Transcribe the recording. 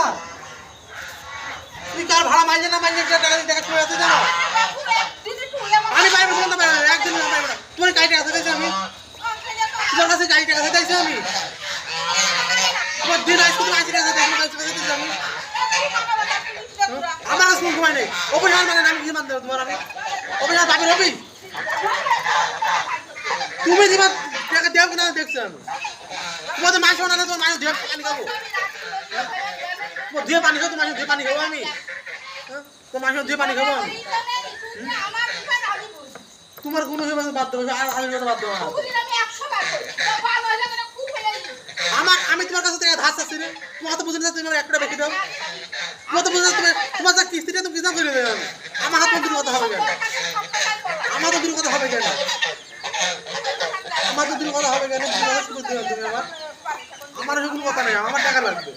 আমার তুই কার ভাড়া মাইনে না মাইনে টাকা টাকা চলে আসতে জানো আমি পাইবো না পাইবো একদিন না পাইবো না তোমার গাড়ি টাকা দিতেছি আমি তোমার কাছে গাড়ি টাকা দিতেছি আমি তোমার দিন আইসো তুমি আইসি টাকা দিতেছি আমি আমার কাছে কোন সময় নেই অপরিহার মানে আমি কি মানতে তোমার আমি অপরিহার ভাবি রবি তুমি দিবা টাকা দেও কিনা দেখছো আমি তোমাদের মাংস না তোমার মাংস দিয়ে পানি খাবো দিয়ে পানি খাবো তোমার দিয়ে পানি খাবো আমি তোমার মাংস দিয়ে পানি খাবো আমি তোমার কোনো বাদ দেবো আর আমি বাদ দেবো আমার আমি তোমার কাছে থেকে ধার চাচ্ছি রে তোমার তো বুঝে না তুমি একটা বেশি দাও তোমার তো বুঝে তোমার যা কিস্তিটা তুমি কিনা করে দেবে আমার হাত মন্দির কথা হবে কেন আমার তো দূর কথা হবে কেন আমার তো দূর কথা হবে কেন তুমি আমার আমার সেগুলো কথা নেই আমার টাকা লাগবে